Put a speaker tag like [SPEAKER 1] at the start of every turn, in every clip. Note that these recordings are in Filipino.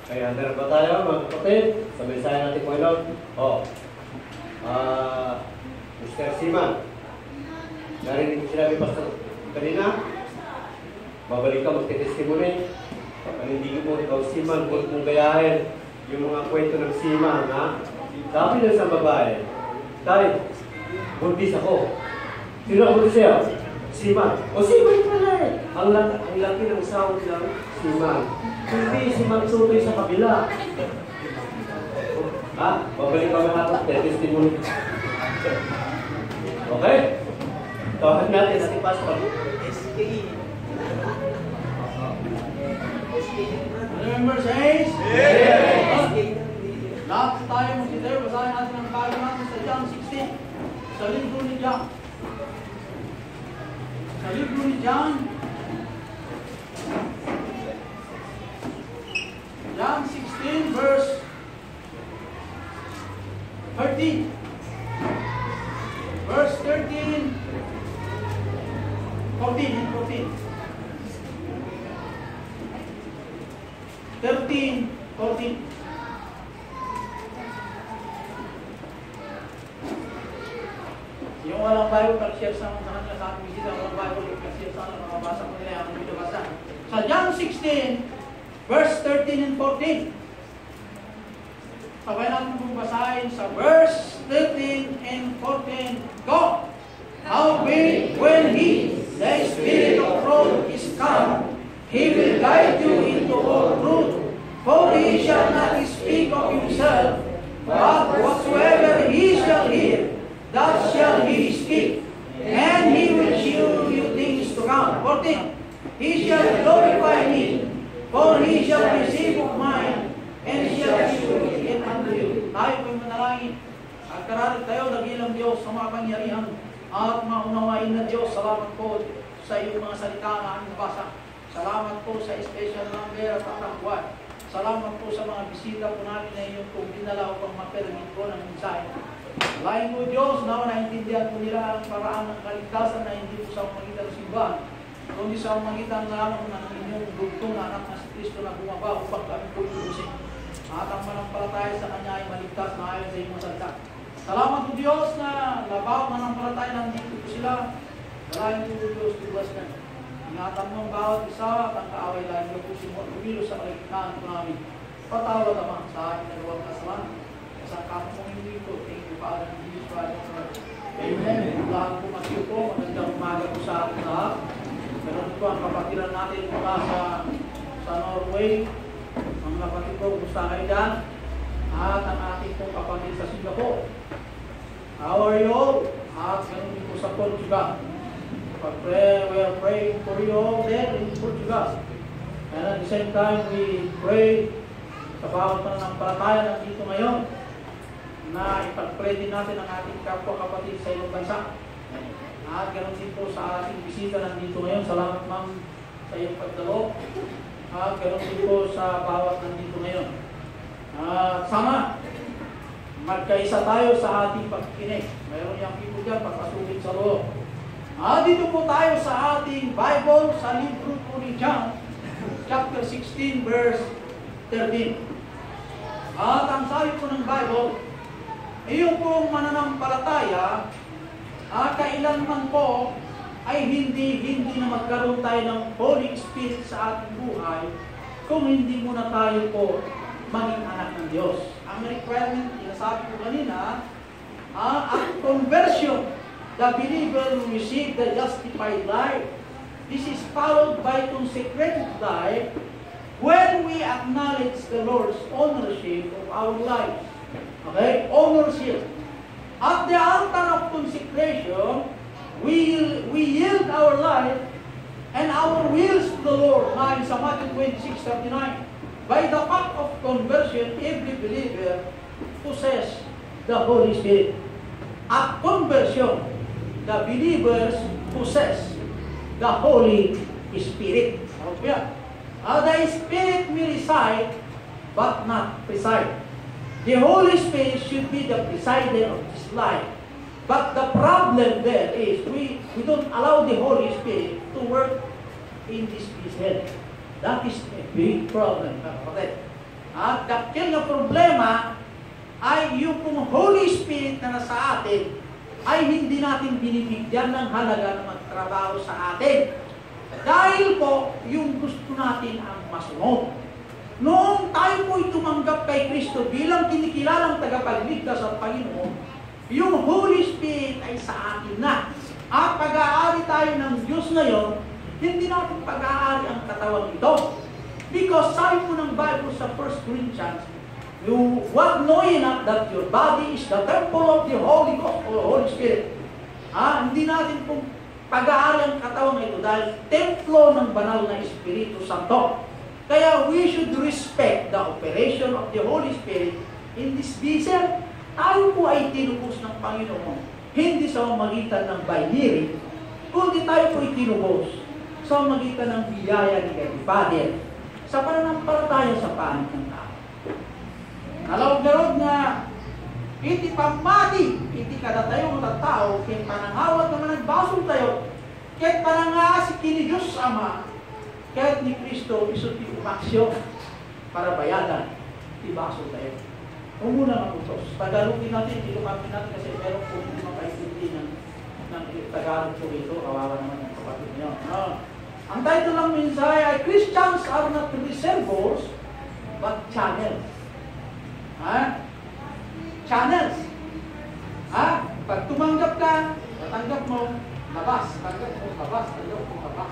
[SPEAKER 1] Kaya handa na ba tayo mga kapatid? Sa mensahe natin po Lord. Mr. Siman, narinig ko sinabi Pastor kanina, babalik ka magte-testimony. Panindigin mo ikaw Siman, huwag mong gayahin yung mga kwento ng Siman, ha? Sabi ng isang babae, Tay, buntis ako. Sino ang buntis siya? Siman. O Siman pala eh. Ang laki ng sound ng Siman. Hindi Siman Sutoy sa kabila. Ha? Babalik kami hatap, testimony. Okay? Tawagan natin sa Pastor.
[SPEAKER 2] Remember says?
[SPEAKER 1] Yeah!
[SPEAKER 2] Lahat tayo mag-sitare, basahin natin ang bago natin sa John 16. Sa libro ni John. Sa libro ni John. John 16 verse 13. Verse 13. 14 and 14. 13, 14. Yung walang Bible, pag-share sa kanila sa ating bisita, walang Bible, pag-share sa kanila, makabasa ko nila ang binabasa. Sa John 16, verse 13 and 14. Sabay natin kung basahin sa verse 13 and 14. Go! Howbeit, when He, the Spirit of truth, is come, He will guide you into all truth. For He shall not speak of Himself, but whatsoever He shall hear, that shall He speak. And He will show you things to come. 14. He shall glorify Me, for He shall receive of mine, and shall show it unto you. Tayo po'y manalangin. At karalit tayo, dagilang Diyos sa mga pangyarihan at maunawain na Diyos. Salamat po sa iyong mga salita na aming nabasa. Salamat po sa special number at patangguan. Salamat po sa mga bisita po namin na iyong kung dinala upang mapermit po ng mensahe. Lain po Diyos, na naintindihan po nila ang paraan ng kaligtasan na hindi po sa magitan ng simbahan, kundi sa magitan lamang ng inyong dugtong na anak na si Kristo na bumaba upang kami po ilusin. At ang manampalataya sa Kanya ay maligtas na ayon sa iyong salita. Salamat po Diyos na labaw manampalataya nandito po sila. Salamat po Diyos, to bless them. Ingatan mo ang bawat isa at ang kaaway lahat niyo po sumulo sa kaligtaan po namin. Patawad naman sa aking nagawang kasalanan. Sa kapong hindi ko, thank you Father and Jesus Christ. Amen. Lahat po masiyo po, magandang umaga po sa ating lahat. Meron po ang kapatiran natin mula sa Norway. Ang kapatid ko, kumusta kayo dyan? At ang ating pong kapatid sa Singapore. How are you all? At ganun din po sa Portugal. We are praying for you all there in Portugal. And at the same time, we pray sa bawat pananampalataya nandito ngayon na ipag-pray din natin ang ating kapwa-kapatid sa ibang bansa. At ganun din po sa ating bisita nandito ngayon. Salamat ma'am sa iyong pagdalo. At ganun din po sa bawat nandito ngayon. Sama, magkaisa tayo sa ating pagkikinig. Mayroon yung people dyan, pagpasugit sa loob. Dito po tayo sa ating Bible, sa libro po ni John, chapter 16, verse 13. At ang sabi po ng Bible, yung pong mananampalataya, kailanman po ay hindi na magkaroon tayo ng Holy Spirit sa ating buhay kung hindi muna tayo po maging anak ng Diyos. Ang requirement, sinasabi ko kanina, at conversion, the believer will receive the justified life. This is followed by consecrated life when we acknowledge the Lord's ownership of our lives. Okay? Ownership. At the altar of consecration, we yield our life and our wills to the Lord. Sa Matthew 26:39. By the fact of conversion, every believer possesses the Holy Spirit. At conversion, the believers possess the Holy Spirit. The Spirit will reside, but not preside. The Holy Spirit should be the presider of this life. But the problem there is we don't allow the Holy Spirit to work in this head. That is a big problem, kapatid. At dakil na problema ay yung kung Holy Spirit na nasa atin ay hindi natin binibigyan ng halaga na magtrabaho sa atin. Dahil po, yung gusto natin ang masunod. Noong tayo po'y tumanggap kay Kristo bilang kinikilalang tagapagligtas at Panginoon, yung Holy Spirit ay sa atin na. At pag-aari tayo ng Diyos ngayon, hindi natin pag-aari ang katawan ito. Because sabi po ng Bible sa 1 Corinthians, you what know ye not that your body is the temple of the Holy Ghost or Holy Spirit. Hindi natin pong pag-aari ang katawan ito dahil templo ng banal na Espiritu Santo. Kaya we should respect the operation of the Holy Spirit in this vessel. Tayo po ay tinubos ng Panginoon, hindi sa magitan ng baynirin, kundi tayo po ay tinubos sa magitan ng biyaya ni God Father, sa pananampalataya sa panig ng tao. Nalawag-narod nga, iti pamati, iti kada tayo mga tao, kaya panangawat naman nagbasong tayo, kaya panangaasi kini Diyos Ama, kaya ni Kristo iso ti umaksyon para bayadan, ibasong tayo. Kung muna maputos, Tagalogin natin, ilumapin natin kasi meron po hindi makaintindi ng Tagalog po ito, kawawa naman ng kapatid niyo. Ang title ng mensahe ay Christians are not reservoirs, but channels. Channels. Pag tumanggap ka, tatanggap mo, labas. Tanggap mo, labas. Tanggap mo, labas.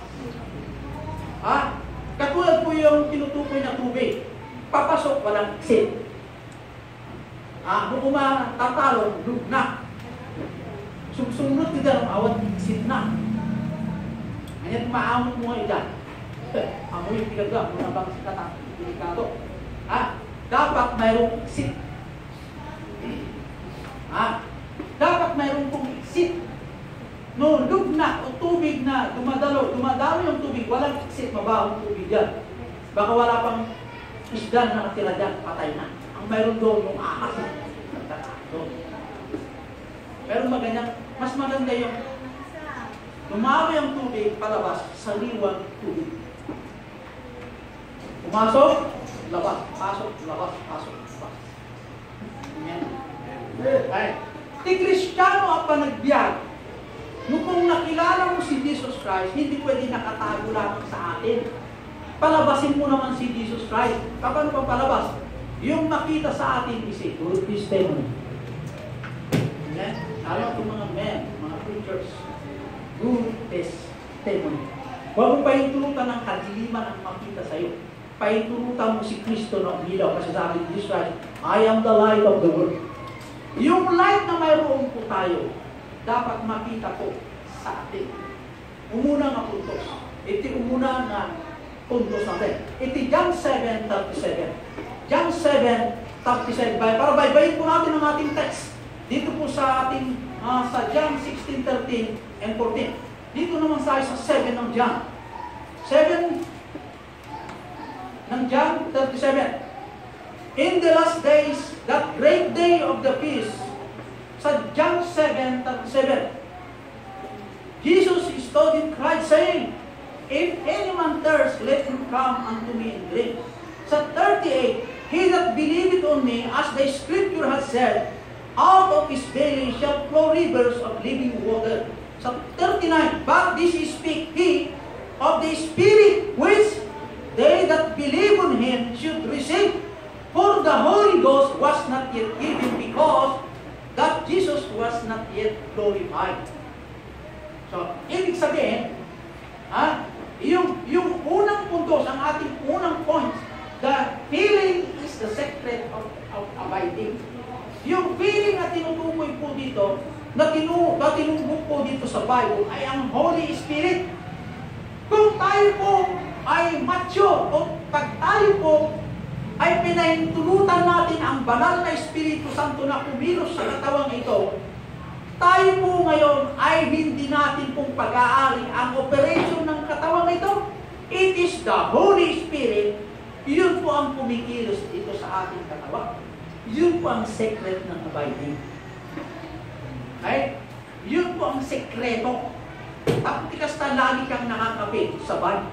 [SPEAKER 2] Katulad po yung tinutukoy na tubig. Papasok, walang exit. Kung tatalon, lugna. Susunod ka dyan, awat exit na. Ngayon, maamot mo nga dyan. Amoy yung tigaga, muna bang sikata, delikado. Dapat mayroong exit. Dapat mayroong pong exit. No, lugna o tubig na dumadalo yung tubig, walang exit, mabahong tubig dyan. Baka wala pang isda na nakatira dyan, patay na. Ang mayroon doon, yung ahas na doon. Pero mas maganda yung dumami ang tubig palabas, sariwang tubig. Pumasok, labas, pasok, labas, pasok, labas. Ay, ti Kristiyano ang panagbiag. Kung nakilala mo si Jesus Christ, hindi pwede nakatago lamang sa atin. Palabasin mo naman si Jesus Christ. Paano pa palabas? Yung makita sa atin is a good testimony. Alam ko mga men, mga preachers, good testimony. Huwag mo pahintulutan ng kadiliman ang makita sa iyo. Pahintulutan mo si Kristo na umilaw kasi sabi ni Jesus Christ, I am the light of the world. Yung light na mayroon po tayo, dapat makita po sa atin. Umuna nga puntos. Iti umuna nga puntos natin. Iti John 7:37. John 7:37. Para baybayin po natin ang ating text. Dito po sa ating, sa John 16:13 and 14. Dito naman sa 7 ng John. 7 ng John 37. In the last days, that great day of the feast, sa John 7:37, Jesus stood and cried, saying, If any man thirst, let him come unto me and drink. Sa 38, He that believeth on me, as the Scripture has said, out of his belly shall flow rivers of living water. Sa 39, but this speak he of the Spirit which they that believe on him should receive. For the Holy Ghost was not yet given because that Jesus was not yet glorified. So, ibig sabihin, yung unang puntos, ang ating unang point, the feeling is the secret of abiding. Yung feeling na tinutukoy po dito, na tinubok po dito sa Bible, ay ang Holy Spirit. Kung tayo po ay mature, o pag tayo po ay pinahintulutan natin ang banal na Espiritu Santo na kumilos sa katawang ito, tayo po ngayon ay hindi natin pong pag-aari ang operation ng katawang ito. It is the Holy Spirit. Yun po ang kumikilos dito sa ating katawan. Yun po ang secret ng abiding. Okay? Yun po ang sekreto. Tapos na lagi kang nakakapit sa body.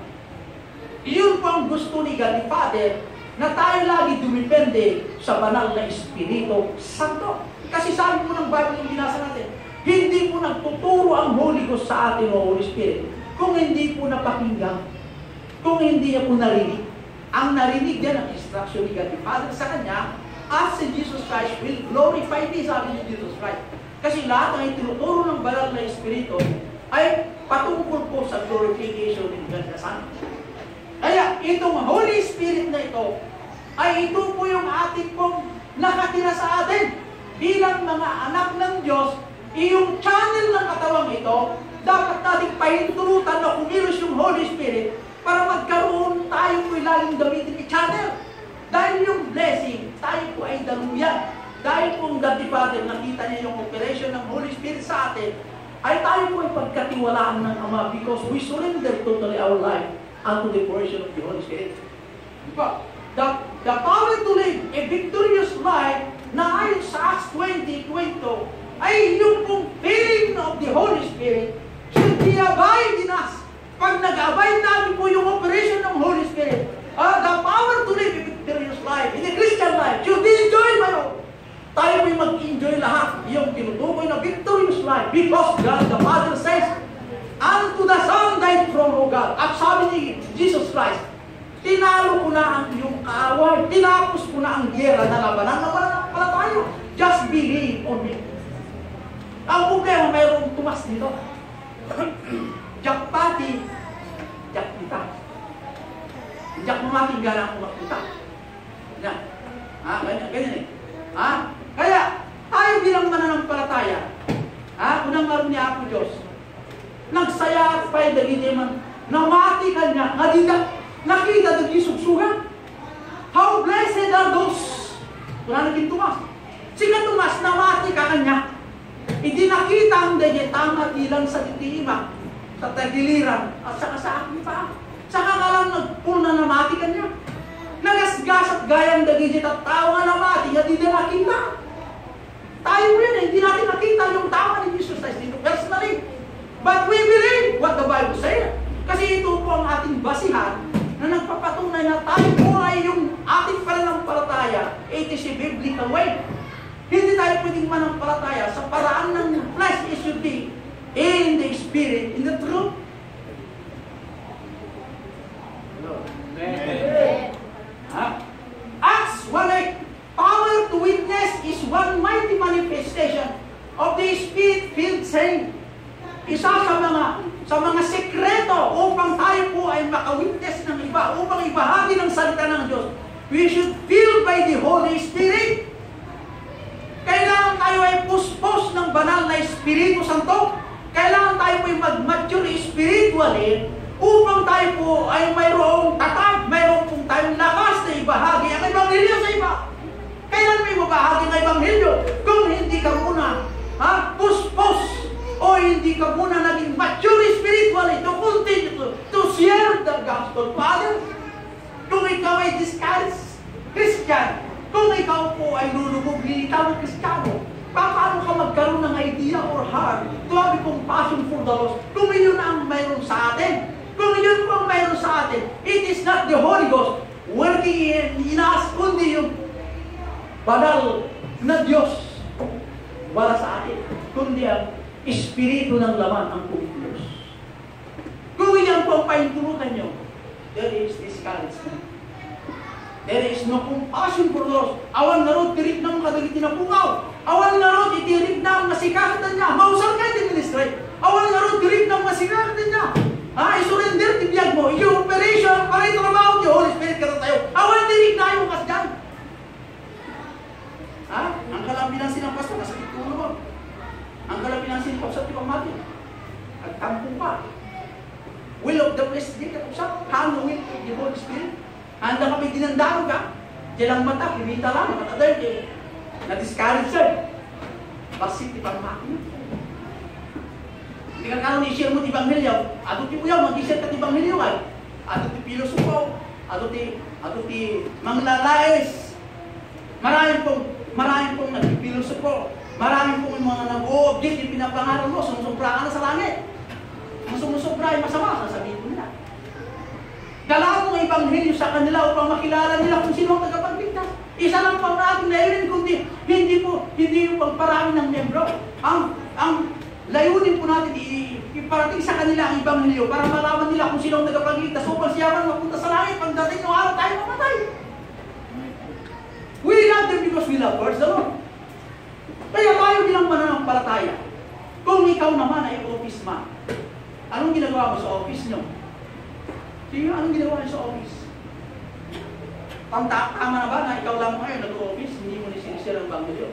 [SPEAKER 2] Yun po ang gusto ni God the Father, na tayo lagi depende sa banal na Espiritu Santo. Kasi sabi po ng Bible yung binasa natin, hindi po nagtuturo ang Holy Ghost sa atin o Holy Spirit kung hindi po napakinggan, kung hindi niya po narinig. Ang narinig niya ng instruction ni God the Father sa Kanya, as si Jesus Christ will glorify me, sabi ni Jesus Christ. Kasi lahat ng itinuturo ng banal na Espiritu ay patungkol po sa glorification ng God the Son. Kaya itong Holy Spirit na ito, ay ito po yung ating pong nakatira sa atin. Bilang mga anak ng Diyos, iyong channel ng katawang ito, dapat nating pahintulutan na kumilos yung Holy Spirit para magkaroon tayo po laging gamitin i-channel. Dahil yung blessing, tayo po ay daluyan. Dahil po ang God the Father, nakita niya yung operation ng Holy Spirit sa atin, ay tayo po ay pagkatiwalaan ng Ama because we surrender totally our life unto the operation of the Holy Spirit. Diba? The power to live a victorious life na ayon sa Acts 20:20 ay yung pong filling of the Holy Spirit should be abide in us. Pag nag-abide natin po yung operation ng Holy Spirit, the power to live a victorious life in a Christian life should be enjoyed by all. Tayo po'y mag-enjoy lahat yung tinutukoy na victorious life because God the Father says, unto the Son died from God. At sabi ni Jesus Christ, tinalo ko na ang iyong kaaway, tinapos ko na ang giyera na labanan, nawalan pala tayo. Just believe on me. Ang problema, mayroong tumas dito. Jak pati, jak kita. Jak mamating gana ang kita. Yan. Ganyan eh. Kaya, tayo bilang mananampalataya, unang maroon niya ako Diyos, nagsaya at pa'y dagiti man, namati ka niya, nakita ng isugsugan. How blessed are those? Wala naging Tomas. Sige Tomas, namati ka kanya. Hindi nakita ang dagiti tama ilang sa titiima, sa tagiliran, at saka sa aking paa. Saka ka lang nagpul na namati ka niya. Nagasgas at gayang dagiti at tao nga namati, hindi na nakita. Tayo rin hindi natin nakita yung tama ni Jesus Christ dito personally. But we believe what the Bible says. Kasi ito po ang ating basihan na nagpapatunay na tayo po ay yung ating pananampalataya. It is a biblical way. Hindi tayo pwedeng manampalataya sa paraan ng flesh. It should be in the Spirit, in the truth. Acts 1:8, power to witness is one mighty manifestation of the Spirit-filled saint. Isa sa mga sekreto upang tayo po ay makawitness ng iba, upang ibahagi ng salita ng Diyos. We should filled by the Holy Spirit. Kailangan tayo ay puspos ng banal na Espiritu Santo. Kailangan tayo po ay mag-mature spiritually upang tayo po ay mayroong tatag, mayroong pong tayong lakas na ibahagi ang Ebanghelyo sa iba. Kailan may mabahagi ng Ebanghelyo? Kung hindi ka muna puspos o hindi ka muna naging mature spiritually to continue to share the gospel. Father, kung ikaw ay discouraged Christian, kung ikaw po ay lulubog, lilitaw ng Kristiyano, paano ka magkaroon ng idea or heart to have a compassion for the lost? Kung yun ang mayroon sa atin, kung yun po ang mayroon sa atin, it is not the Holy Ghost working in us, kundi yung banal na Diyos wala sa atin, kundi ang Espiritu ng laman ang Diyos. Kung yan po ang pahintulutan nyo, there is discouragement. There is no compassion for those. Awan na ron, tirik na mga kadagiti na pungaw. Awan na ron, itirik na ang masikakatan niya. Mausal ka yung ministry. Awan na ron, tirik na ang masikakatan niya. I-surrender, tibiyag mo. Yung operation, para ito na ba yung Holy Spirit ka tayo. Awan, tirik na yung kas dyan. Ang kalambinan sinang pastor, nasa kitulo mo. Ang kalambinan sinang pastor, di ba mati? At tampong pa. Will of the blessed gift at usap. Hano will of the Holy Spirit. Handa kami dinandaro ka. Diyan ang mata, pimita lang. Matadal eh. Na-discourage sir. Basit di pang makina. Hindi ka karoon i-share mo di Ebanghelyo. Ato ti uyaw, mag-i-share ka di Ebanghelyo ay. Ato ti pilosopo. Ato ti manglalais. Maraming pong nagpipilosopo. Maraming pong mga nag-o-object yung pinapangaral mo. Sumusubra ka na sa langit. Ang sumusubra ay masama. Sasabihin mo nila. Dala mo ang Ebanghelyo sa kanila upang makilala nila kung sino ang tagapagligtas. Isa lang po ang ating layunin, kundi hindi yung pagparami ng membro. Ang layunin po natin, iparating sa kanila ang Ebanghelyo para malaman nila kung sino ang tagapagligtas upang siya mapunta sa langit pagdating ng araw tayo mamatay. We love them because we love first the Lord. Kaya tayo bilang mananampalataya, kung ikaw naman ay office man, anong ginagawa mo sa office nyo? Sige, anong ginagawa nyo sa office? Tama na ba na ikaw lang ngayon nag-office, hindi mo nisinisira ang Ebanghelyo?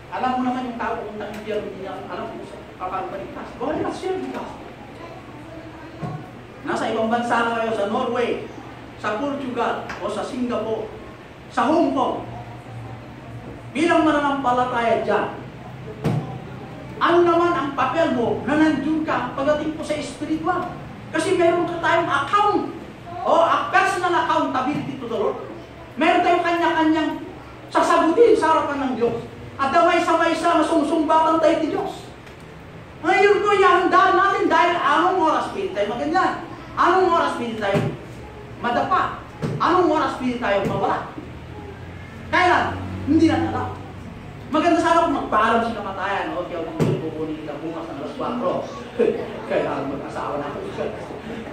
[SPEAKER 2] Alam mo naman yung tao kung takipiyar, hindi niya alam kung paano baligtas. Why not share the gospel? Nasa ibang bansa na kayo, sa Norway, sa Portugal, o sa Singapore, sa Hong Kong, bilang mananampalataya dyan, ano naman ang papel mo na nandun ka pagdating po sa spiritual? Kasi meron ka tayong account, o personal accountability to the Lord. Meron tayong kanya-kanyang sasagutin sa harapan ng Diyos. At damay-samay-sa masungsumbatan tayo ni Diyos. Ngayon ko, ihandaan natin dahil anong oras pwede tayo maganyan? Anong oras pwede tayo madapa? Anong oras pwede tayo mawala? Kailan? Hindi natin alam. Maganda sana kung magpaalam si kamatayan. Okay, ako nung pupunin kita bukas ng alas 4. Kailangan mag-asawa na ako.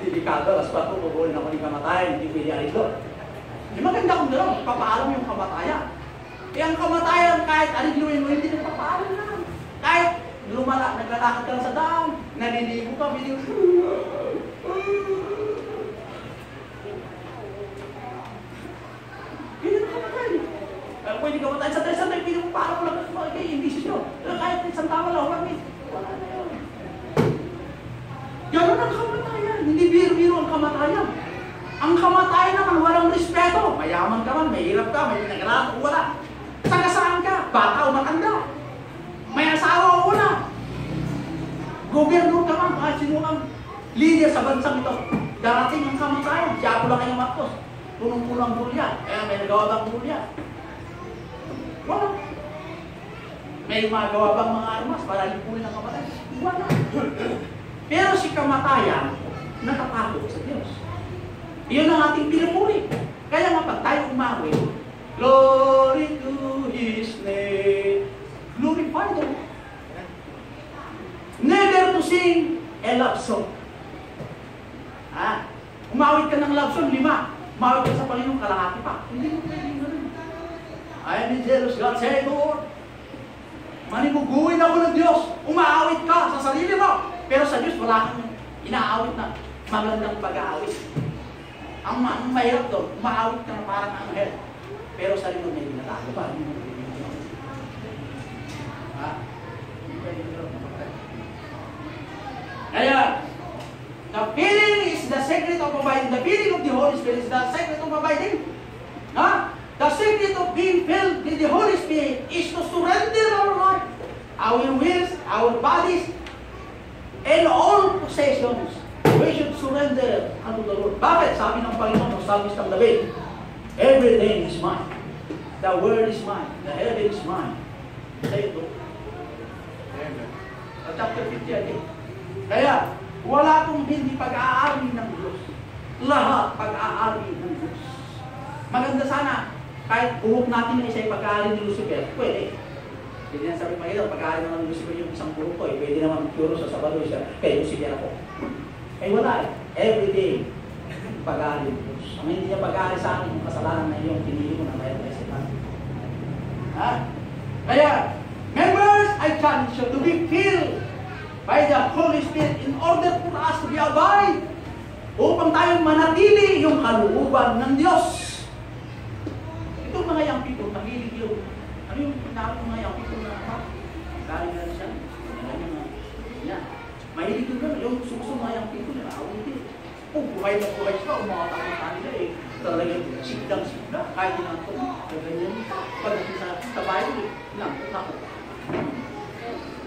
[SPEAKER 2] Delikado, alas 4 pupunin ako ni kamatayan. Hindi pwede arin doon. Maganda kung gano'n, papaalam yung kamatayan. Eh ang kamatayan, kahit aligluin mo, hindi nagpapaalam na. Kahit lumala, naglalakad ka lang sa daan, naliligo ka, biling hindi na kamatay. Pwede kamatay, santay-santay, pwede mo parang lang kay indisis nyo. Kahit isang tama lang, wala na yun. Gano'n ang kamatayan, hindi biro-biro ang kamatayan. Ang kamatayan naman, walang respeto. Mayaman ka man, mahirap ka, may pinagalato, wala. Saan ka? Bata o matanda? May asawa o wala? Gobyerno ka man, kahit sino ang leader sa bansang ito. Darating ang kamatayan. Siya ako lang kayong Marcos. Punong-punong bulya. Kaya may nagawa bang bulya? Wala. May magawa bang mga armas para lipunin ang kamatayan? Wala. Pero si kamatayan, natatakot sa Diyos. Iyon ang ating pinupuri. Kaya nga pag tayo umawi, glory to His name. Glorify the Lord. Never to sing a love song. Umawit ka ng love song, 5. Umawit ka sa Panginoon, kalahati pa. Hindi mo pwedeng gano'n. I am in jealous God, say Lord. Manibuguin ako ng Diyos. Umaawit ka sa sarili mo. Pero sa Diyos, wala kang inaawit na magandang pag-aawit. Ang mahirap doon, umaawit ka na parang anghel. Pero sa rin may binatago pa. Kaya, the feeling is the secret of abiding. The feeling of the Holy Spirit is the secret of abiding. The secret of being filled with the Holy Spirit is to surrender our life, our wills, our bodies, and all possessions. We should surrender unto the Lord. Bakit? Sabi ng Panginoon, ng Psalmist ng David, everything is mine. The world is mine. The heaven is mine. Say it, Lord. Chapter 50 again. Kaya, wala kong hindi pag-aari ng Diyos. Lahat pag-aari ng Diyos. Maganda sana, kahit buhok natin na isa yung pag-aari ni Lucifer, pwede. Hindi na sabi Panginoon, pag-aari naman ni Lucifer yung isang buhok ko, pwede naman puro sa Sabado siya, kaya Lucifer ako. Eh wala eh. Everyday, pag-aari ng Diyos. Ang hindi niya pag-aari sa akin, yung kasalanan na iyong pinili mo na mayroon tayo sa tayo. Kaya, members, I challenge you to be filled by the Holy Spirit in order for us to be abide upang tayo manatili yung kalooban ng Diyos. Itong mga young people, nahilig yung ano yung pinakot ng mga young people na galing na siya. Mahilig yung suso mga young people na awitin. Buhay na buhay sila, umakatang ng kanila eh. Talagang sigdang-sigdang, kahit din ang ito, ganyan ka. Pagdating sa Bible, lang,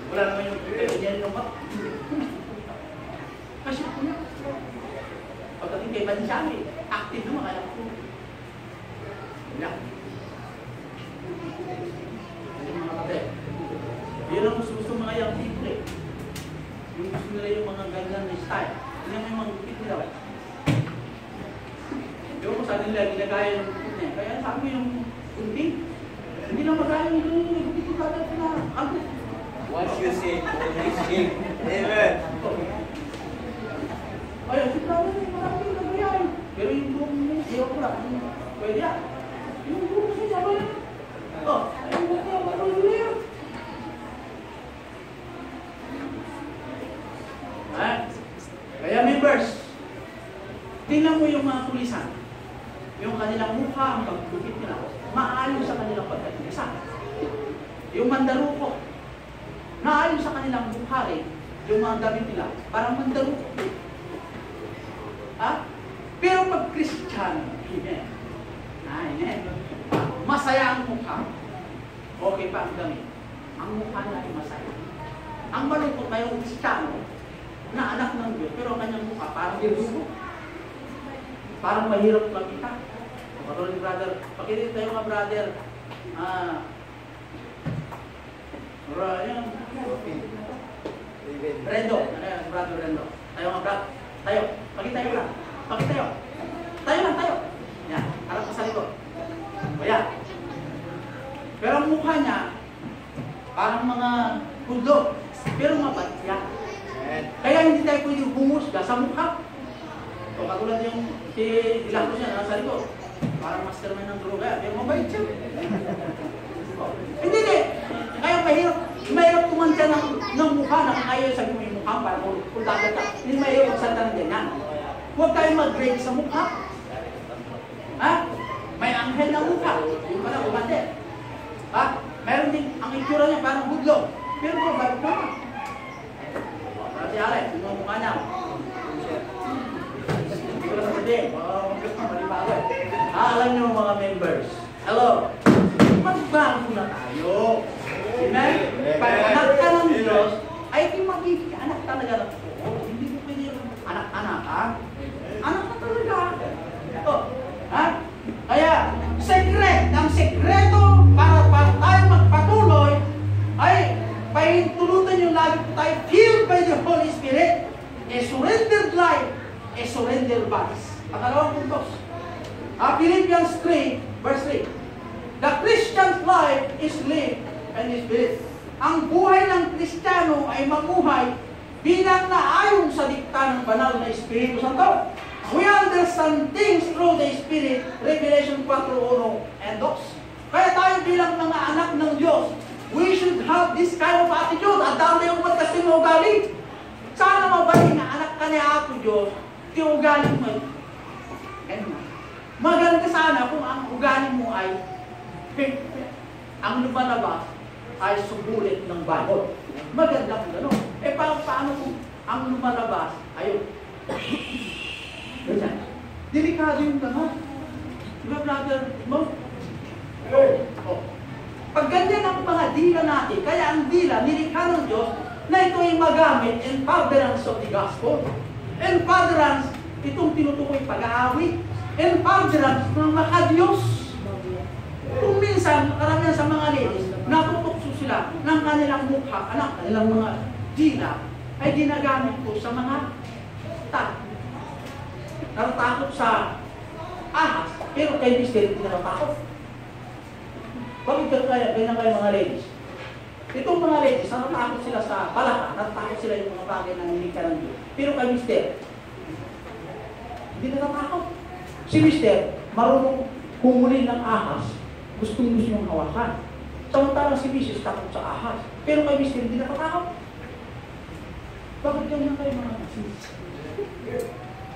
[SPEAKER 2] wala naman yung ganyan ng mat. Kasi ako na. Pagdating kay Bansyami, active naman kaya ako. Wala. Yung mga kapatid. Yun ang gusto mga young people eh. Yung gusto nila yung mga ganyan na style. Hindi mo yung mga gupit nila eh. Yung sa nila, ginagaya yung gupit niya. Kaya sabi yung Hindi na magaling yung kagad na.
[SPEAKER 1] Once you say, always sing. Amen.
[SPEAKER 2] Ay, si brother, maraming nagayain. Pero yung buong niya, ayaw ko lang. Pwede yan. Yung buong niya, sabay yan. Oh, ayaw ko niya, marunong niya. Kaya members, tingnan mo yung mga tulisan. Yung kanilang mukha, ang pagdukit nila, maayon sa kanilang pagkatulisa. Yung mandaruko, naayon sa kanilang mukha rin, yung mga damit nila, parang mandaruko. Ha? Pero pag Kristiyano, amen. Amen. Masaya ang mukha. Okay pa ang damit. Ang mukha nila ay masaya. Ang malungkot na yung Kristiyano, na anak ng Diyos, pero ang kanyang mukha parang dirugo. Parang mahirap makita. Patulad ni brother, pakita tayo mga brother. Rendo. Ano yan, brother Rendo? Tayo mga brother. Tayo. Pakita tayo lang. Pakita tayo. Tayo lang, tayo. Yan. Harap ka sa likod. O yan. Pero ang mukha niya, parang mga kudlo. Pero mabait yan. Kaya hindi tayo pwede humusga sa mukha. So, katulad yung si Dilacos niya, nasa likod. Parang mastermind ng droga. Pero mabait siya. Hindi. Kaya mahirap kumantya ng mukha na kaya sabi mo yung mukha para kung dagat ka. Hindi mahirap magsalita ng ganyan. Huwag tayo mag-grade sa mukha. Ha? May anghel na mukha. Yung pala kumante. Ha? Meron din, ang itsura niya parang hudlo. Pero mabait ka. Para si Alex, yung mukha niya. Hindi ko na sasabihin. Malibago. Alam niyo mga members. Hello. Magbago na tayo. Amen? Pag anak ka ng Diyos, ay di magiging anak talaga ng Diyos. Hindi mo pwede anak-anak, ha? Anak na talaga. Ito. Ha? Kaya, ang sekreto para tayo magpatuloy ay pahintulutan yung lagi po tayo filled by the Holy Spirit, a surrendered life, a surrendered bodies. Pakalawang puntos. Philippians 3, verse 3. The Christian's life is lived and is spirit. Ang buhay ng Kristiyano ay mamuhay bilang naayon sa dikta ng banal na Espiritu Santo. We understand things through the Spirit, Revelation 4:1 and 2. Kaya tayo bilang mga anak ng Diyos, we should have this kind of attitude. At dami yung magkasing ugali. Sana mabalik na anak ka ni Apo Diyos, di ugali mo. Maganda sana kung ang ugali mo ay ang lumalabas ay subulit ng bahod. Maganda kung gano'n. Paano kung ang lumalabas ay delikado yung gano'n. Diba, brother? Pag ganyan ang mga dila natin, kaya ang dila, nilikha ng Diyos, na ito ay magamit in furtherance of the gospel. In furtherance, itong tinutukoy pag-aawit. In furtherance ng maka-Diyos. Kung minsan, karamihan sa mga ladies, natutokso sila ng kanilang mukha, kanilang mga dila, ay ginagamit ko sa mga natatakot sa ahas, pero kay Mister hindi natatakot. Bakit kaya mga ladies? Itong mga ladies, natatakot sila sa palaka, natatakot sila yung mga bagay na nilikha ng Diyos. Pero kay Mister, hindi natatakot. Si Mister, marunong humuli ng ahas, gustong niyong hawakan. Samantalang si Mrs. takot sa ahas. Pero kay Mister, hindi natatakot. Bakit ganyan kayo mga Mrs.?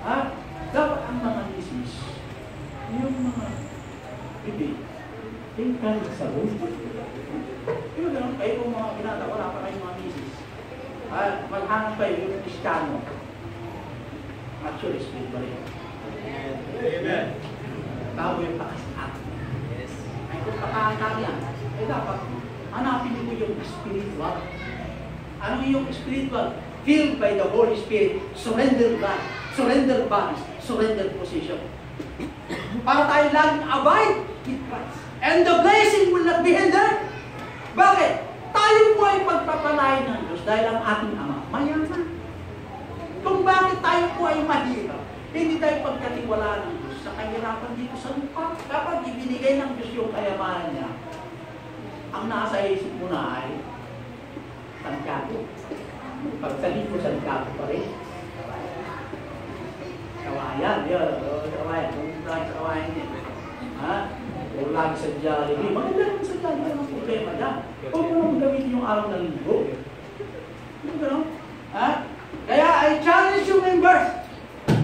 [SPEAKER 2] Ha? Dapat ang mga Mrs. yung mga bibig, tingkan sa room. Pero gano'n kayo kung mga binata, wala pa kayong mga Mrs. Maghanap kayo yung Kristiyano. Actually, spirit ba rin? Amen. Tao yung pakasaan. Yes. Ay kung pakakang yan, dapat hanapin mo yung spiritual. Ano yung spiritual? Filled by the Holy Spirit, surrendered life, surrendered bodies, surrendered position. Para tayo laging abide with Christ. And the blessing will not be hindered. Bakit? Tayo po ay pagpapalain ng Diyos dahil ang ating Ama mayaman. Kung bakit tayo po ay mahirap, hindi tayo pagkatiwalaan ng Diyos. sa kahirapan dito sa lupa. Kapag ibinigay ng Diyos yung kayamanan niya, ang nasa isip mo na ay Santiago. Pagsalit mo Santiago pa rin. Kawayan, yun. Kawayan. Kung lagi sa kawayan niya. Ha? Kung lagi sa Jollibee. Maganda naman sa Jollibee. Ang problema dyan. Huwag mo naman gamitin yung araw ng linggo. Ano ba no? Ha? Kaya I challenge you members.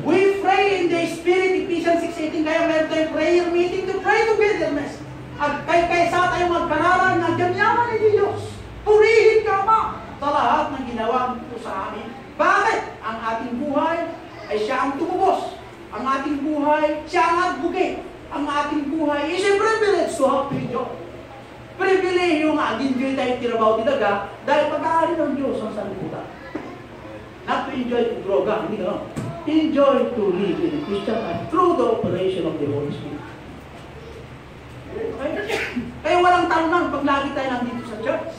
[SPEAKER 2] We pray in the Spirit, Ephesians 6:18. Kaya meron tayong prayer meeting to pray togetherness. At kaysa tayo magkararan ng ganyaman ni Diyos. Purihin ka ma sa lahat ng ginawa mo sa amin. Bakit? Ang ating buhay ay siya ang tumubos. Ang ating buhay, siya ang advocate. Ang ating buhay is a privilege to have with God. Privilege yung enjoy tayo tirabaw tilaga dahil pag-aari ng Diyos ang sanlibutan. Not to enjoy to droga, hindi ka no? Enjoy to live in a Christian life through the operation of the Holy Spirit. Okay? Kaya walang tanong pag lagi tayo nandito sa church.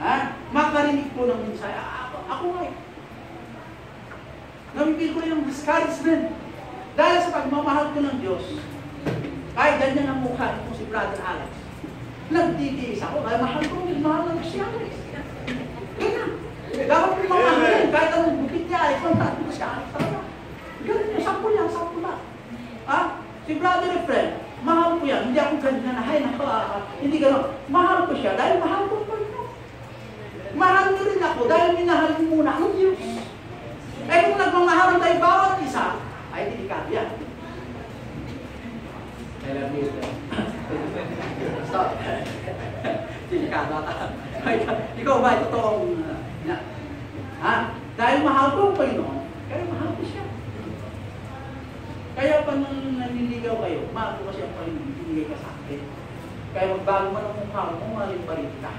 [SPEAKER 2] Ha? Makarinig po ng mensahe. Ako nga eh. Namipil ko yung discouragement. Dahil sa pagmamahal ko ng Diyos, kahit ganyan ang mukha ko si Brother Alex, nagtitiis ako, kaya mahal ko yung mahal ng siya. Ganyan. Dapat ko mamahalin, kahit anong bukit niya, ay kung natin ko siya Alex talaga. Ganyan yung sampo yan, sampo na. Ha? Si Brother Efren, mahal ko yan, hindi ako ganyan na, hay nako, hindi gano'n. Mahal ko siya dahil mahal ko po ito. Mahal niyo rin ako dahil minahal niyo muna ang Diyos. Eh kung nagmamahalan tayo bawat isa, ay delikado yan. I love you. Stop. Delikado ka. Ikaw ba, totoong ha? Dahil mahal ko ang Panginoon, kaya mahal ko siya. Kaya pa nang naniligaw kayo, mahal ko kasi ang Panginoon, binigay ka sa akin. Kaya magbago man ang mukha mo, mahalin pa rin ka.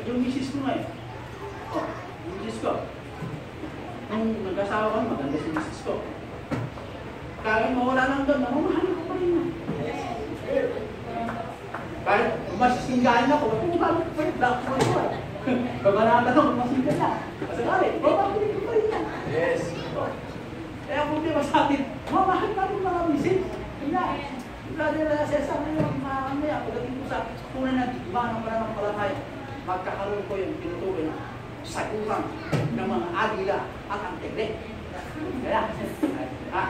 [SPEAKER 2] Yung misis ko ngayon, yung misis ko, nung nag-asawa ko, maganda si misis ko. Kaya mawala lang doon, mamahal ko pa rin yan. Kahit masisinggahan ako, mamahal ko pa rin, black ko ito. Babanatan ako, masinggan na. Kasakali, mamahal ko pa rin yan.
[SPEAKER 1] Yes.
[SPEAKER 2] Kaya kung di ba sa atin, mamahal na rin mga misis. Kaya, Brother Cesar, mamaya, pagdating ko sa una natin, iba ng pananampalataya, magkakaroon ko yung tinutukoy na sagutan ng mga agila at antegre. Kaya,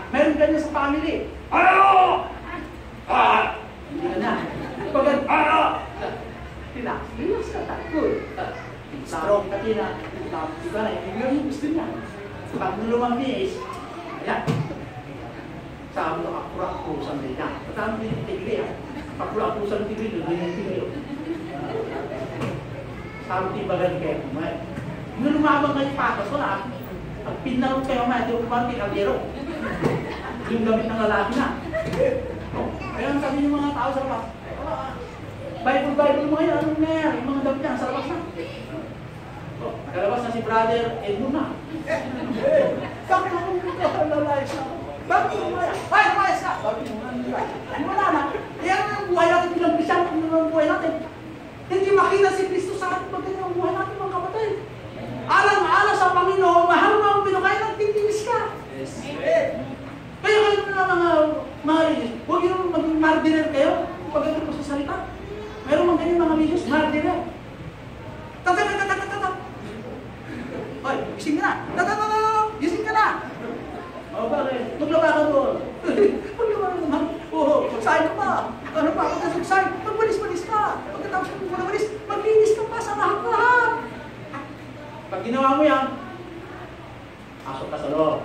[SPEAKER 2] meron ganyan sa family. Ano? Hindi ka na. Pagkat, relax ka, takot. Sarong ka tina, di ba na, hindi yung gusto niya. Pag nulumang is, ayan. Sabi ko, akurak-kusan din niya. Patama din yung tigre, ha? Akurak-kusan ng tigre, doon yung tigre. Sabi ko, ibagan kayo kumain. Nung lumabang kayo patas ko na, pag pinarot kayo kumain, di ko kumain kaldero. Yung gamit ng lalaki na. Kaya ang sabi ng mga tao sa labas, Bible mo ngayon, anong nangyayari? Yung mga damit niya, sa labas na. Nakalabas na si Brother Edmund na. Bakit ako nalayas na ako? Bakit ako nalayas? Ay, nalayas ka! Bakit mo nalayas? Wala na. Yan ang buhay natin bilang Kristiyan, kung ang buhay natin. Hindi makita si Kristo sa ating pagdating ang buhay natin, mga kapatid. Alang-alang sa Panginoon, mahal mo ang pinakain, nagtitinis ka.
[SPEAKER 1] Yes.
[SPEAKER 2] Kaya kayo na mga religious, huwag yung maging martyrer kayo pagdating mo sa salita. Meron mga ganyan mga religious, martyrer. Tatatatatatatata. Hoy, gising ka na. Tatatatata. Gising ka na. O bakit? Maglaba ka doon. Maglaba ka doon. Oo, magsahin ka pa. Ano pa? Pagkatapos magsahin, magwalis-walis ka. Pagkatapos magwalis, maglinis ka pa sa lahat-lahat. Pag ginawa mo yan, pasok ka sa loob.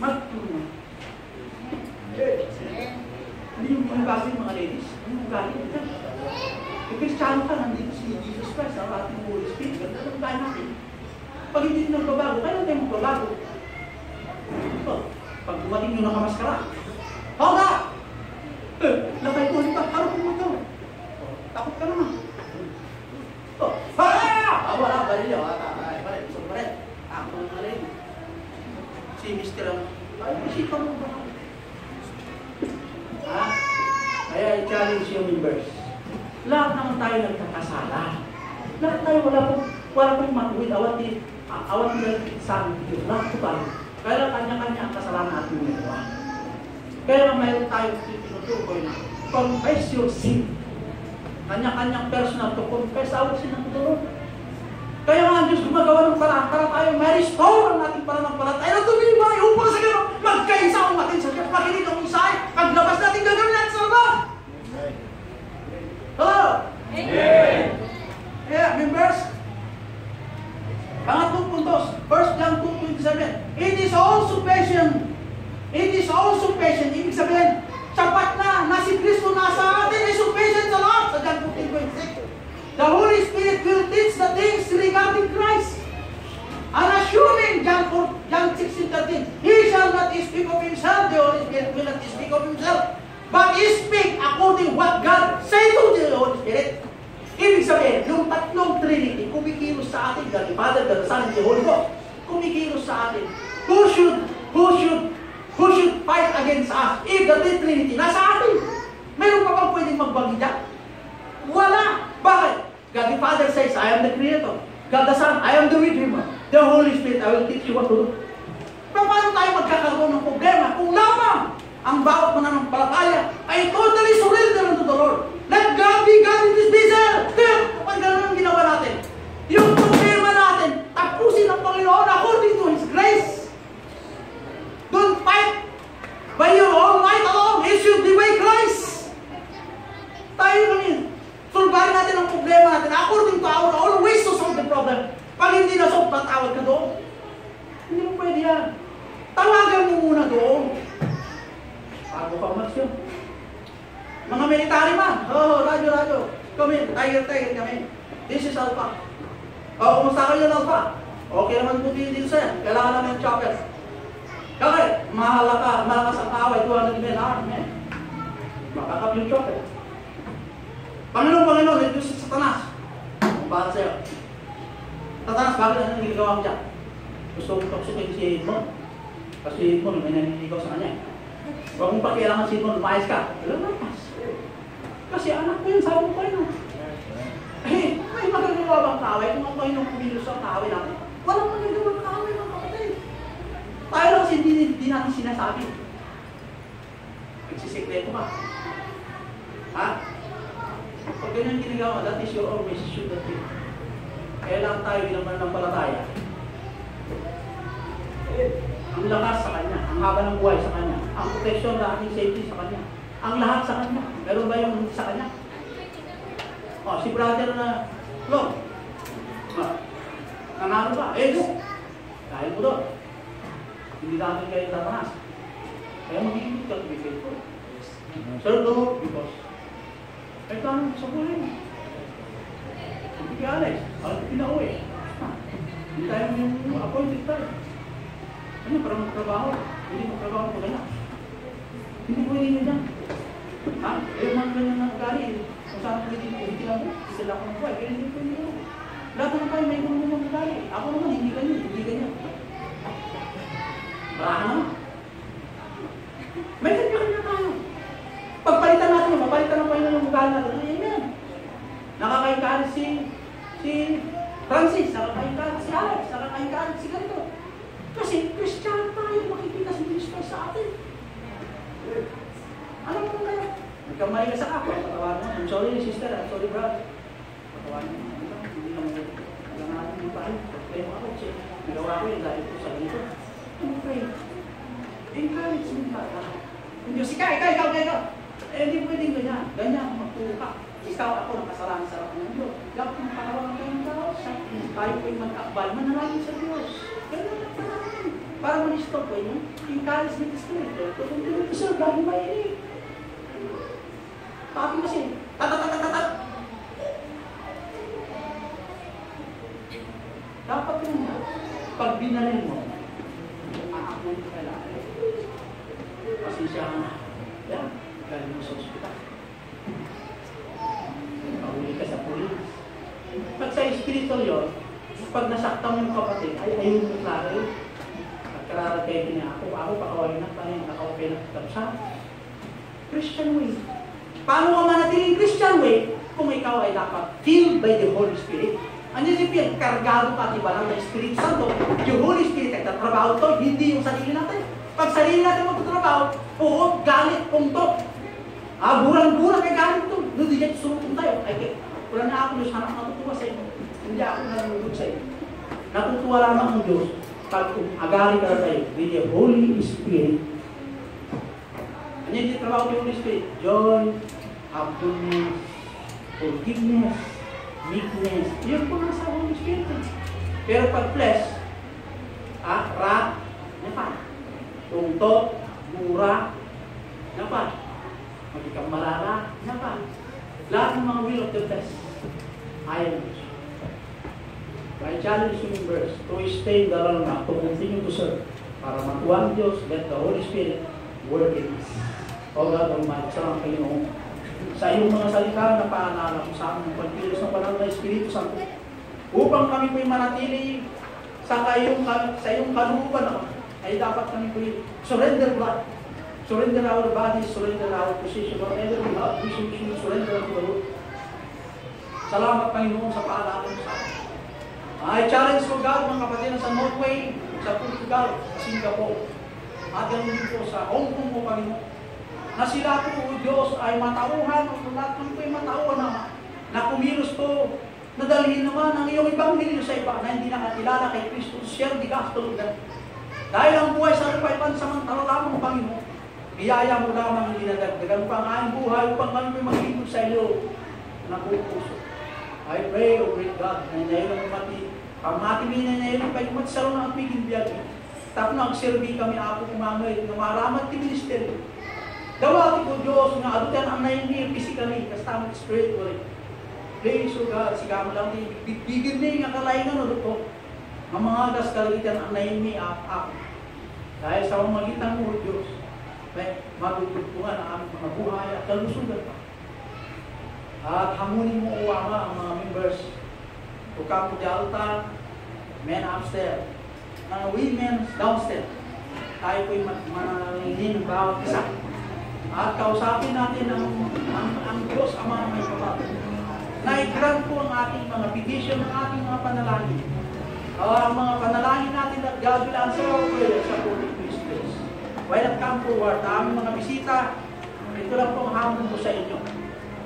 [SPEAKER 2] Magtulong. Hindi yung ginagawa yung mga ladies. Yung galing ito. Kung Kristiyano ka, nandito si Jesus Christ, ang ating Holy Spirit. Ganito ang tayo natin. Pag hindi nagbabago, kailan tayo magbabago? Ito, pag dumating yung nakamaskara, Hoga! Lakay ko ulit pa, harap mo ito. Takot ka naman. Ito, wala, bali niyo. Bali, gusto pa rin. Ako na rin. Si Mr. Ay, masika mo ba? Ha? Kaya i-challenge yung members. Lahat naman tayo nagkakasala. Lahat tayo wala pong matuwid awat awan na sa amin Diyos. Lahat po tayo. Kaya kanya-kanya ang kasalanan natin nagawa. Kaya mayroon tayong tinutukoy na confess your sin. Kanya-kanyang personal to confess our sin ng Lord. Kaya nga ang Diyos gumagawa ng paraan para tayo ma-restore ang ating pananampalataya na tumibay upang sa gano'n magkaisa ang matin sa Diyos. Makinig ang isay, paglabas natin gagawin natin sa labas. Hello? Amen. Yeah, members. Pangatlong puntos, 1 John 2:27. It is all sufficient. It is all sufficient. Ibig sabihin, sapat na si Kristo nasa atin ay sufficient sa lahat. Sa John 14:26. The Holy Spirit will teach the things regarding Christ. Unassuming, John 16:13. He shall not speak of himself. The Holy Spirit will not speak of himself. But he speak according what God say to the Holy Spirit. Ibig sabihin, yung tatlong Trinity, kumikilos sa atin, God the Father, God the Son, and the Holy Ghost, kumikilos sa atin. Who should fight against us? If the Trinity nasa atin, meron pa bang pwedeng magbagi dyan? Wala. Bakit? God the Father says, I am the Creator. God the Son, I am the Redeemer. The Holy Spirit, I will teach you what to do. Pero paano tayo magkakaroon ng problema kung lamang ang bawat mananampalataya ay totally surrender unto the Lord? Let God be God in this vessel. Kaya kapag gano'n ang ginawa natin, yung problema natin, tapusin ng Panginoon according to His grace. Don't fight by your own might alone. It should be by Christ. Tayo naman sulbahin natin ang problema natin according to our own ways to solve the problem. Pag hindi na-solve, tatawag ka doon. Hindi mo pwede yan. Tawagan mo muna doon. Bago pa umaksyon. Mga military man. Radyo. Kami, tiger kami. This is Alpha. Kumusta kayo ng Alpha? Okay naman po dito sa'yo. Kailangan namin yung chopper. Bakit? Malakas ang kaway, 200 men, men. Makakap yung chopper. Panginoon, ito si Satanas. Para sa'yo. Satanas, bakit ano nagagawa mo dyan? Gusto mo toxikin si Edmond. Kasi Edmond, may naniligaw sa kanya. Huwag mong pakialangan si Edmond, lumayas ka. Lumayas. Kasi anak ko yun, sabi mo pa yun. May magagawa bang kaway? Kung ang Panginoon kumilos ang kaway natin, walang magagawa ng kaway ng kapatid. Tayo lang kasi hindi natin sinasabi. Nagsisikreto ka. Ha? Pag ganyan ginagawa, that is your always should have been. Kaya lang tayo bilang mananampalataya. Ang lakas sa Kanya, ang haba ng buhay sa Kanya, ang protection na ating safety sa Kanya, ang lahat sa Kanya. Meron ba yung hindi sa Kanya? Si brother na Lord, nanalo ba? Dahil mo doon. Hindi natin kayo tatanas. Kaya mag-iibig ka to be faithful. Sir, no, because ay tanong sa buhay mo. Hindi ka Alex, alam pinauwi. Hindi tayo yung appointed tayo. Ano, para magtrabaho? Hindi magtrabaho ko ganyan. Hindi pwede nyo dyan. Mga ganyan ng gari. Kung saan pwede lang mo, sila ko ng buhay. Kaya hindi pwede nyo. Lahat naman tayo may mga ng gari. Ako naman, hindi ganyan. Barahan naman. May kanya-kanya tayo. Pagpalitan natin, mapalitan ng Panginoon ng ugali natin. Amen. Nakakain si Francis, nakakain si Alex, nakakain si ganito. Kasi Christian tayo, makikita si Jesus sa atin. Alam mo kayo? Nagkamali ka sa kapwa, patawarin mo. I'm sorry sister, I'm sorry brother. Patawarin mo. Hindi naman natin yung tayo. Kaya mo ako, nagawa ko yung dahil ko sa ganito. Ano kayo? Encourage mo ba? Hindi, ikaw. Hindi pwedeng ganyan. Ganyan, magturo ka. Ikaw ako nakasalanan sa harap ng Diyos. Dapat mong pakawalan kayo ng tao. Tayo po'y mag-akbal. Manalangin sa Diyos. Ganyan lang panalangin. Para ma-restore ko yun. Encourage me this spirit. Kung tinipusal, dahil mahilig. Sabi kasi, tatatatat. Dapat yun nga. Pag binalin mo, aakman ka kailangan. Pasensya ka na. Yan. Galing mo sa ospital. Pahuli ka sa pulis. Pag sa spiritual yun, pag nasaktan mo yung kapatid, ay ayun mo klaro yun. Pagkararagay niya ako pakawain na tayo, nakakawapay na sa Christian way. Paano ka manatiling Christian way kung ikaw ay dapat filled by the Holy Spirit? Ang isipin, kargado ka, diba lang, ng Espiritu Santo. Yung Holy Spirit, nagtatrabaho to, hindi yung sarili natin. Pag sarili natin magtatrabaho, puhot, galit, puntok. Burang-burang kay galit to. Doon di dyan surutong tayo. Ay, wala na ako, Diyos, hanap natutuwa sa inyo. Hindi ako nalulog sa inyo. Natutuwa lamang ang Diyos pag agali ka tayo with the Holy Spirit. Ano yung trabaho ng Holy Spirit? Joy, happiness, forgiveness, meekness. Yun po nasa Holy Spirit. Pero pag flesh, wrath, tungtok, mura, magikang malala, lahat ng mga will of the flesh. Ayaw Diyos. I challenge you in verse to stay in the realm na to continue to serve. Para matuwa ang Diyos, let the Holy Spirit work in us. O God Almighty, salamat Panginoon. Sa iyong mga salita na paalala ko sa amin ng pagkilos ng banal na Espiritu Santo, upang kami po'y manatili sa iyong kalooban ay dapat kami po'y surrender blood. Surrender our bodies, surrender our position, whatever we have, we should surrender to the Lord. Salamat Panginoon sa paalala mo sa amin. I challenge ko God, mga kapatid sa Norway, sa Portugal, sa Singapore, at ganoon din po sa Hong Kong o Panginoon, na sila po, O Diyos, ay matauhan, o lahat ng po ay matauhan na kumilos po, nadalhin naman ang iyong Ebanghelyo sa iba na hindi nakakilala kay Kristo, share the gospel of God. Dahil ang buhay sa lupay pansamantala lamang, Panginoon, biyaya mo lamang dinadagdagan pa ang aming buhay upang kami may maghintog sa iyo na pupuso. I pray, O great God, na inayon ang mati na inayon pa yung matisaro na ang piging biyagi. Tapos na agserbi kami ako kumamay na maramat ti ministeryo. Dawati ko Diyos nga adutan ang nainir physically, kastamang spiritually. Please, O God, sigama lang din, bigyan din nga kalaingan o luto. Ang mga gas kalagitan ang nainir ako. Dahil sa magitan mo, O Diyos, may matutugpungan ang aming mga buhay at kalusugan pa. At hamunin mo, O Ama, ang mga members. Tukang po di altar, men upstairs, mga women downstairs. Tayo po'y manalingin ng bawat isa. At kausapin natin ang Diyos, Ama, may kapatid. Na i-grant po ang ating mga petition, ang ating mga panalangin. Ang mga panalangin natin at God will answer our prayers according to His grace. Why not come forward? Aming mga bisita, ito lang po ang hamon ko sa inyo.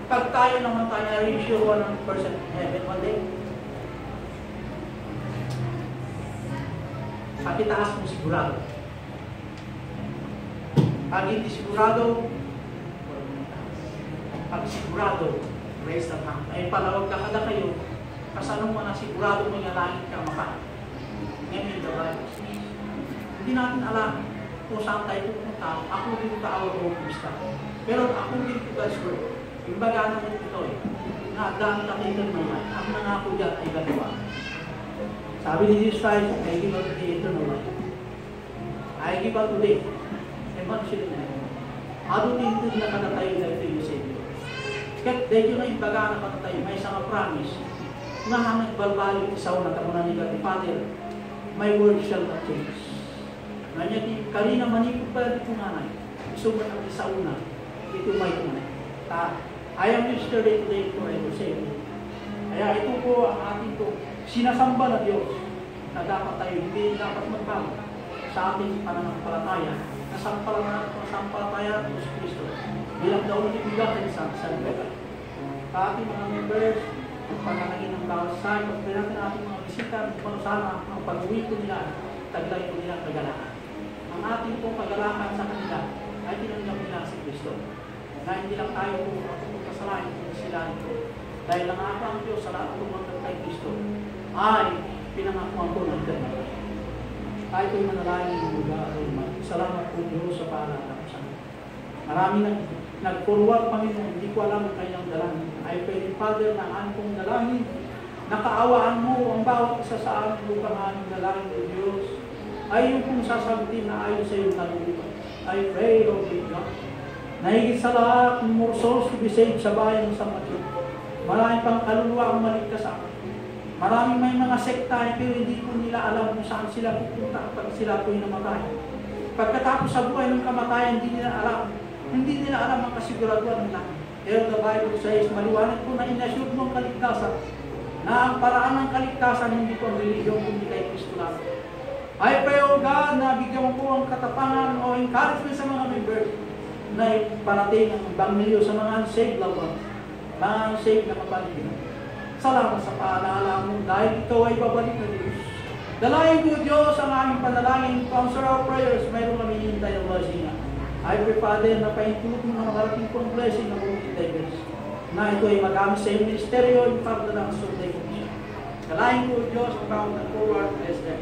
[SPEAKER 2] Pag tayo naman tayo, are you sure 100% in heaven one day? Pag itaas mo sigurado. Pag hindi sigurado, pag sigurado, raise the hand. Ay palawag ka kada kayo, kasanong mo na sigurado mo yung langit ka maka. Ngayon the Bible. Hindi natin alam kung saan tayo pupunta. Ako din ka our own Christian. Pero ako din ko God's word. Yung baga naman ito na dahil nakitan naman, ang nangako dyan ay galawa. Sabi ni Jesus Christ, I give out today eternal life. I give out today. Eman sila na yun. Ado dito na kanatayo na ito yung Savior. Kahit dahil yun ay baga na kanatayo, may isang promise na nagbalbalik isaw na tamunan ni God the Father, my word shall not change. Nganya di kanina manipod pala dito nanay. Isumat ang isaw na. Ito may tunay. I am yesterday, today, forever, same. Kaya ito po ang ating po sinasamba na Diyos na dapat tayo hindi dapat magbago sa ating pananampalataya. Nasampalataya ng Diyos Kristo bilang daw ni bigatin sa lugar. Sa ating mga members, ang panalangin ng bawat side, pagpili natin ating mga bisita, kung sana ang pag-uwi ko nila, taglay ko nila kagalakan. Ang ating pong kagalakan sa kanila ay tinanggap nila si Kristo. Na hindi lang tayo kasalanan kung sila ito. Dahil ang ako ang Diyos sa lahat ng tumanggap kay Kristo ay pinangakuan ko ng eternal. Tayo ko'y manalangin ng lugar. Salamat po Diyos sa paalala ko sa amin. Marami nag-forward Panginoon, hindi ko alam ang kanyang dalangin. I pray Father na ang kong dalangin, nakaawaan mo ang bawat isa sa amin upang aming dalangin ng Diyos ay yung kong sasagutin na ayon sa iyong kaluluwa. I pray, O God, nahigit sa lahat, more souls to be saved sa bayan ng San Mateo. Maraming pang kaluluwa ang maligtas sa akin. Maraming may mga sekta pero hindi po nila alam kung saan sila pupunta pag sila po'y namatay. Pagkatapos sa buhay ng kamatayan, hindi nila alam ang kasiguraduhan ng langit. Pero the Bible says, maliwanag po na inassure mo ang kaligtasan. na ang paraan ng kaligtasan hindi po ang religiyon kundi kay Kristo lang. I pray, O God, na bigyan mo po ang katapangan o encouragement sa mga members na parating ang Ebanghelyo sa mga unsaved loved ones, mga unsaved na kapatid. Salamat sa paalala mo dahil ito ay babalik na Diyos. Dalayan ko, Diyos, ang aming panalangin. To answer our prayers, mayroon kami hintay ng blessing. I pray, Father, na paintulot mo na makarating po ang blessing ng mga hintay, na ito ay magamit sa iyong ministeryo yung para na ang sunday ko siya. Dalayan ko, Diyos, ang tawag ng forward, bless them.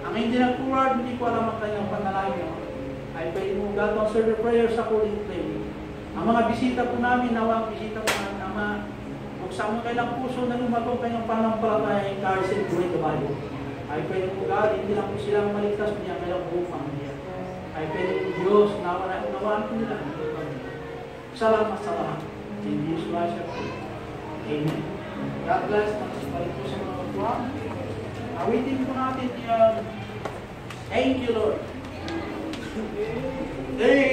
[SPEAKER 2] Ang hindi ng forward, hindi ko alam ang kanyang panalangin. I pray mo, God, answer the prayers sa Holy Flame. Ang mga bisita po namin, nawa ang bisita po namin, Ama, buksan mo kailang puso na lumatong kanyang panampalataya, encourage and pray the Bible. I pray mo, God, hindi lang po silang maligtas, kundi ang kailang buong pamilya. I pray mo, Diyos, nawaan po nila. Salamat sa lahat. In Jesus Christ, Amen. God bless. Magsipalik po sa mga kapwa. Awitin po natin yung thank you, Lord. Thank